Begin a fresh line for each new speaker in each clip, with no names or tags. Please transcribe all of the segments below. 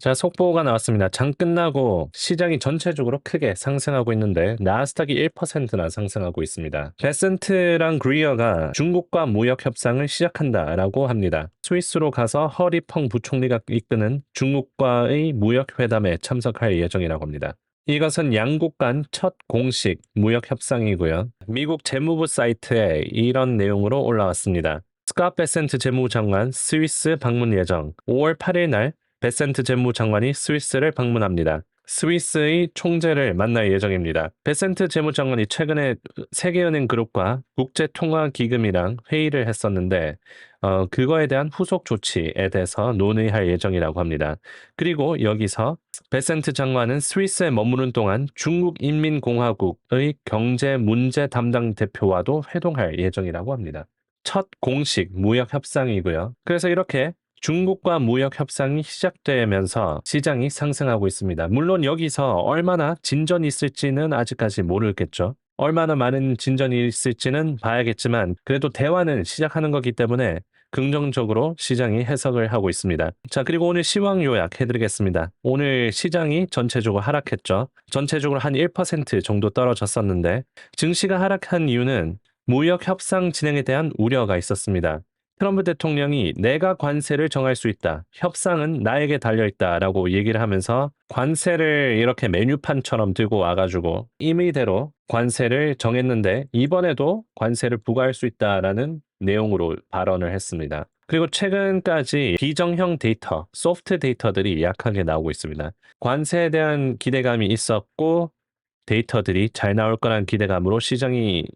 자, 속보가 나왔습니다. 장 끝나고 시장이 전체적으로 크게 상승하고 있는데 나스닥이 1%나 상승하고 있습니다. 베센트랑 그리어가 중국과 무역 협상을 시작한다라고 합니다. 스위스로 가서 허리펑 부총리가 이끄는 중국과의 무역 회담에 참석할 예정이라고 합니다. 이것은 양국 간 첫 공식 무역 협상이고요. 미국 재무부 사이트에 이런 내용으로 올라왔습니다. 스캇 베센트 재무장관 스위스 방문 예정. 5월 8일 날 베센트 재무장관이 스위스를 방문합니다. 스위스의 총재를 만날 예정입니다. 베센트 재무장관이 최근에 세계은행 그룹과 국제통화기금이랑 회의를 했었는데 그거에 대한 후속 조치에 대해서 논의할 예정이라고 합니다. 그리고 여기서 베센트 장관은 스위스에 머무는 동안 중국인민공화국의 경제 문제 담당 대표와도 회동할 예정이라고 합니다. 첫 공식 무역 협상이고요. 그래서 이렇게 중국과 무역 협상이 시작되면서 시장이 상승하고 있습니다. 물론 여기서 얼마나 진전이 있을지는 아직까지 모르겠죠. 얼마나 많은 진전이 있을지는 봐야겠지만 그래도 대화는 시작하는 거기 때문에 긍정적으로 시장이 해석을 하고 있습니다. 자, 그리고 오늘 시황 요약해드리겠습니다. 오늘 시장이 전체적으로 하락했죠. 전체적으로 한 1% 정도 떨어졌었는데 증시가 하락한 이유는 무역 협상 진행에 대한 우려가 있었습니다. 트럼프 대통령이 내가 관세를 정할 수 있다. 협상은 나에게 달려있다라고 얘기를 하면서 관세를 이렇게 메뉴판처럼 들고 와가지고 임의대로 관세를 정했는데 이번에도 관세를 부과할 수 있다라는 내용으로 발언을 했습니다. 그리고 최근까지 비정형 데이터, 소프트 데이터들이 약하게 나오고 있습니다. 관세에 대한 기대감이 있었고 데이터들이 잘 나올 거란 기대감으로 시장이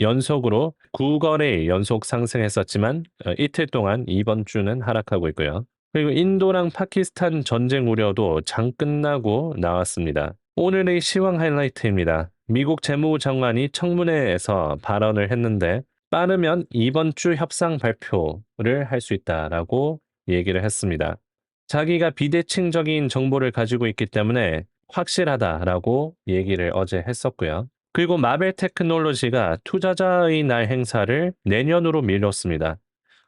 연속으로 9거래 연속 상승했었지만 이틀 동안 이번 주는 하락하고 있고요. 그리고 인도랑 파키스탄 전쟁 우려도 장 끝나고 나왔습니다. 오늘의 시황 하이라이트입니다. 미국 재무부 장관이 청문회에서 발언을 했는데 빠르면 이번 주 협상 발표를 할 수 있다라고 얘기를 했습니다. 자기가 비대칭적인 정보를 가지고 있기 때문에 확실하다라고 얘기를 어제 했었고요. 그리고 마벨 테크놀로지가 투자자의 날 행사를 내년으로 미뤘습니다.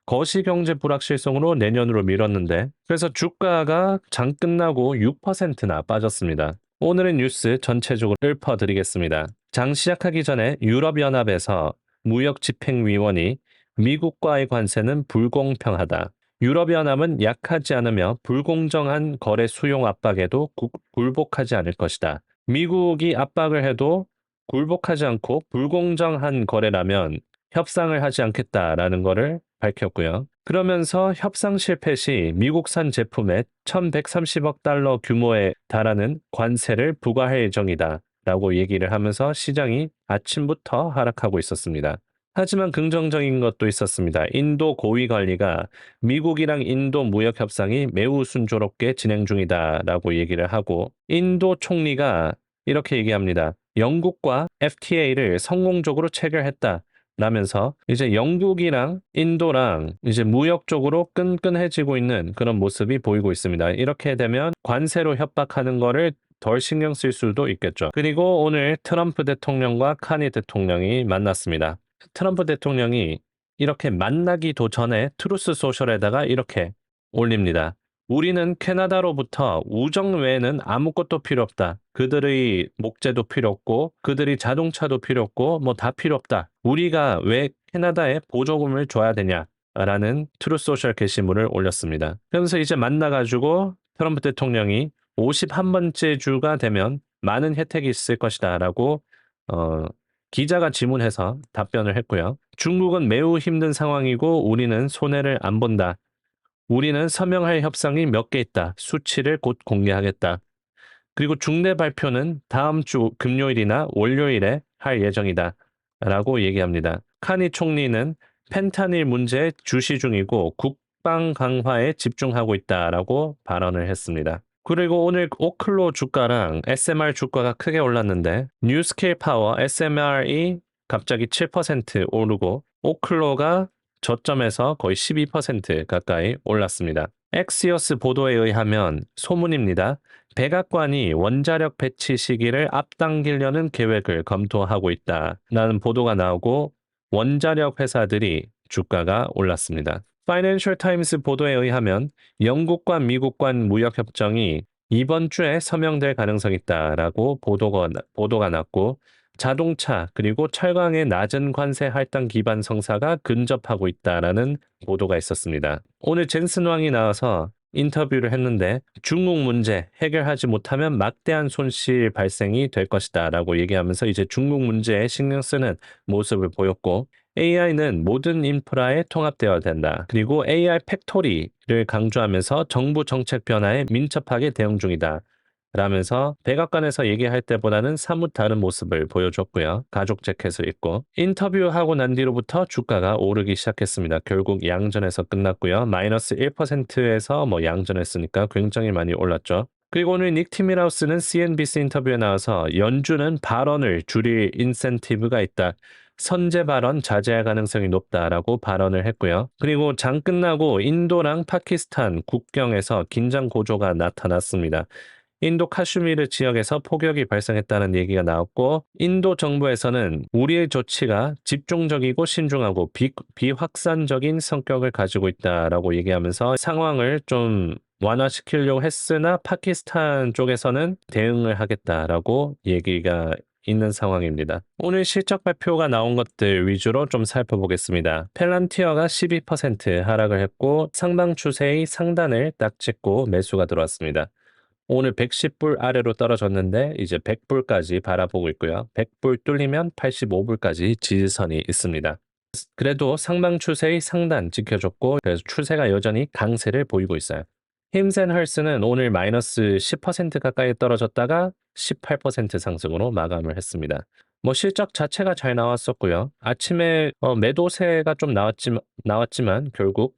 거시경제 불확실성으로 내년으로 미뤘는데 그래서 주가가 장 끝나고 6%나 빠졌습니다. 오늘의 뉴스 전체적으로 읊어드리겠습니다. 장 시작하기 전에 유럽연합에서 무역집행위원이 미국과의 관세는 불공평하다. 유럽연합은 약하지 않으며 불공정한 거래 수용 압박에도 굴복하지 않을 것이다. 미국이 압박을 해도 굴복하지 않고 불공정한 거래라면 협상을 하지 않겠다라는 것을 밝혔고요. 그러면서 협상 실패 시 미국산 제품에 1130억 달러 규모에 달하는 관세를 부과할 예정이다 라고 얘기를 하면서 시장이 아침부터 하락하고 있었습니다. 하지만 긍정적인 것도 있었습니다. 인도 고위 관리가 미국이랑 인도 무역 협상이 매우 순조롭게 진행 중이다라고 얘기를 하고 인도 총리가 이렇게 얘기합니다. 영국과 FTA를 성공적으로 체결했다. 라면서 이제 영국이랑 인도랑 이제 무역적으로 끈끈해지고 있는 그런 모습이 보이고 있습니다. 이렇게 되면 관세로 협박하는 거를 덜 신경 쓸 수도 있겠죠. 그리고 오늘 트럼프 대통령과 카니 대통령이 만났습니다. 트럼프 대통령이 이렇게 만나기도 전에 트루스 소셜에다가 이렇게 올립니다. 우리는 캐나다로부터 우정 외에는 아무것도 필요 없다. 그들의 목재도 필요 없고 그들의 자동차도 필요 없고 뭐 다 필요 없다. 우리가 왜 캐나다에 보조금을 줘야 되냐라는 트루스 소셜 게시물을 올렸습니다. 그러면서 이제 만나가지고 트럼프 대통령이 51번째 주가 되면 많은 혜택이 있을 것이다 라고 기자가 질문해서 답변을 했고요. 중국은 매우 힘든 상황이고 우리는 손해를 안 본다. 우리는 서명할 협상이 몇 개 있다. 수치를 곧 공개하겠다. 그리고 중대 발표는 다음 주 금요일이나 월요일에 할 예정이다. 라고 얘기합니다. 카니 총리는 펜타닐 문제에 주시 중이고 국방 강화에 집중하고 있다라고 발언을 했습니다. 그리고 오늘 오클로 주가랑 SMR 주가가 크게 올랐는데 뉴스케일 파워 SMR이 갑자기 7% 오르고 오클로가 저점에서 거의 12% 가까이 올랐습니다. 엑시어스 보도에 의하면 소문입니다. 백악관이 원자력 배치 시기를 앞당기려는 계획을 검토하고 있다라는 보도가 나오고 원자력 회사들이 주가가 올랐습니다. 파이낸셜 타임스 보도에 의하면 영국과 미국 간 무역 협정이 이번 주에 서명될 가능성이 있다라고 보도가 났고 자동차 그리고 철강의 낮은 관세 할당 기반 성사가 근접하고 있다라는 보도가 있었습니다. 오늘 젠슨 왕이 나와서 인터뷰를 했는데 중국 문제 해결하지 못하면 막대한 손실 발생이 될 것이다라고 얘기하면서 이제 중국 문제에 신경 쓰는 모습을 보였고 AI는 모든 인프라에 통합되어야 된다. 그리고 AI 팩토리를 강조하면서 정부 정책 변화에 민첩하게 대응 중이다. 라면서 백악관에서 얘기할 때보다는 사뭇 다른 모습을 보여줬고요. 가죽 재킷을 입고 인터뷰하고 난 뒤로부터 주가가 오르기 시작했습니다. 결국 양전에서 끝났고요. 마이너스 1%에서 양전했으니까 굉장히 많이 올랐죠. 그리고 오늘 닉 티밀하우스는 CNBC 인터뷰에 나와서 연준은 발언을 줄일 인센티브가 있다. 선제 발언 자제할 가능성이 높다라고 발언을 했고요. 그리고 장 끝나고 인도랑 파키스탄 국경에서 긴장 고조가 나타났습니다. 인도 카슈미르 지역에서 폭격이 발생했다는 얘기가 나왔고 인도 정부에서는 우리의 조치가 집중적이고 신중하고 비확산적인 성격을 가지고 있다라고 얘기하면서 상황을 좀 완화시키려고 했으나 파키스탄 쪽에서는 대응을 하겠다라고 얘기가 있는 상황입니다. 오늘 실적 발표가 나온 것들 위주로 좀 살펴보겠습니다. 펠란티어가 12% 하락을 했고 상방 추세의 상단을 딱 찍고 매수가 들어왔습니다. 오늘 110불 아래로 떨어졌는데 이제 100불까지 바라보고 있고요. 100불 뚫리면 85불까지 지지선이 있습니다. 그래도 상방 추세의 상단 지켜줬고 그래서 추세가 여전히 강세를 보이고 있어요. 힘센 헐스는 오늘 마이너스 10% 가까이 떨어졌다가 18% 상승으로 마감을 했습니다. 실적 자체가 잘 나왔었고요. 아침에 매도세가 좀 나왔지만 결국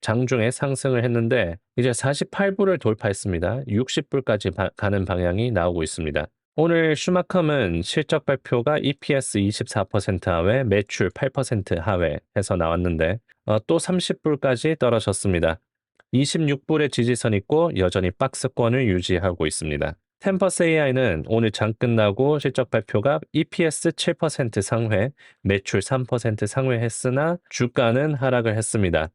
장중에 상승을 했는데 이제 48불을 돌파했습니다. 60불까지 가는 방향이 나오고 있습니다. 오늘 슈마컴은 실적 발표가 EPS 24% 하회, 매출 8% 하회 해서 나왔는데 또 30불까지 떨어졌습니다. 26불의 지지선 있고 여전히 박스권을 유지하고 있습니다. 템퍼스 AI는 오늘 장 끝나고 실적 발표가 EPS 7% 상회, 매출 3% 상회했으나 주가는 하락을 했습니다.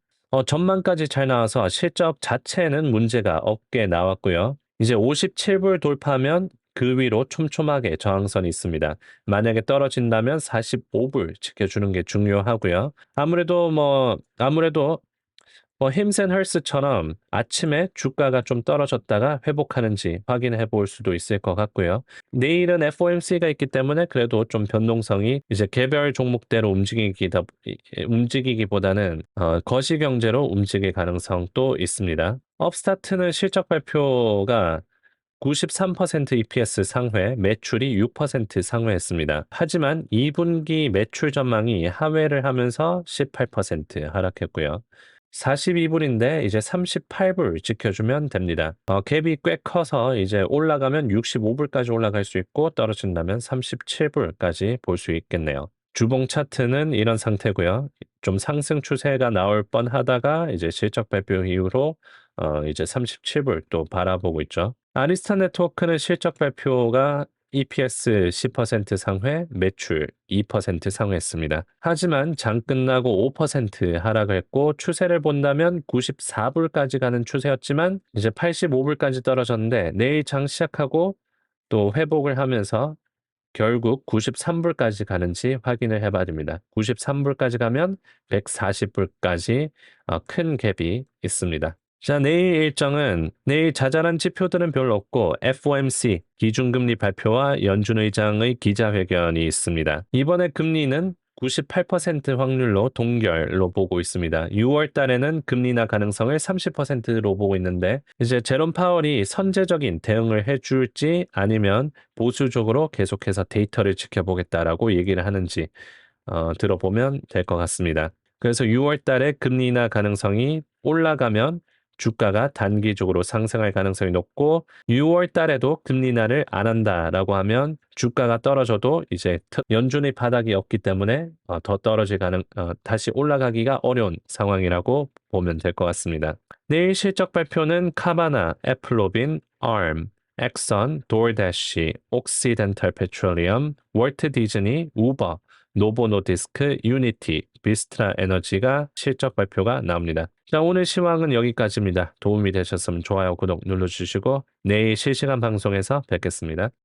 전망까지 잘 나와서 실적 자체는 문제가 없게 나왔고요. 이제 57불 돌파하면 그 위로 촘촘하게 저항선이 있습니다. 만약에 떨어진다면 45불 지켜주는 게 중요하고요. 아무래도 힘센 헐스처럼 아침에 주가가 좀 떨어졌다가 회복하는지 확인해 볼 수도 있을 것 같고요. 내일은 FOMC가 있기 때문에 그래도 좀 변동성이 이제 개별 종목대로 움직이기보다는 거시경제로 움직일 가능성도 있습니다. 업스타트는 실적 발표가 93% EPS 상회, 매출이 6% 상회했습니다. 하지만 2분기 매출 전망이 하회를 하면서 18% 하락했고요. 42불인데 이제 38불 지켜주면 됩니다. 갭이 꽤 커서 이제 올라가면 65불까지 올라갈 수 있고 떨어진다면 37불까지 볼 수 있겠네요. 주봉 차트는 이런 상태고요. 좀 상승 추세가 나올 뻔하다가 이제 실적 발표 이후로 이제 37불 또 바라보고 있죠. 아리스타 네트워크는 실적 발표가 EPS 10% 상회, 매출 2% 상회했습니다. 하지만 장 끝나고 5% 하락을 했고 추세를 본다면 94불까지 가는 추세였지만 이제 85불까지 떨어졌는데 내일 장 시작하고 또 회복을 하면서 결국 93불까지 가는지 확인을 해봐야 됩니다. 93불까지 가면 140불까지 큰 갭이 있습니다. 자, 내일 일정은 내일 자잘한 지표들은 별로 없고 FOMC 기준금리 발표와 연준 의장의 기자회견이 있습니다. 이번에 금리는 98% 확률로 동결로 보고 있습니다. 6월 달에는 금리 인하 가능성을 30%로 보고 있는데 이제 제롬 파월이 선제적인 대응을 해줄지 아니면 보수적으로 계속해서 데이터를 지켜보겠다라고 얘기를 하는지 들어보면 될 것 같습니다. 그래서 6월 달에 금리 인하 가능성이 올라가면 주가가 단기적으로 상승할 가능성이 높고 6월 달에도 금리 인하를 안 한다라고 하면 주가가 떨어져도 이제 연준의 바닥이 없기 때문에 다시 올라가기가 어려운 상황이라고 보면 될 것 같습니다. 내일 실적 발표는 카바나, 애플로빈, ARM, 엑선, 도어대시, 옥시덴탈 페트롤리엄, 월트 디즈니, 우버 노보노디스크, 유니티, 비스트라 에너지가 실적 발표가 나옵니다. 자, 오늘 시황은 여기까지입니다. 도움이 되셨으면 좋아요, 구독 눌러주시고 내일 실시간 방송에서 뵙겠습니다.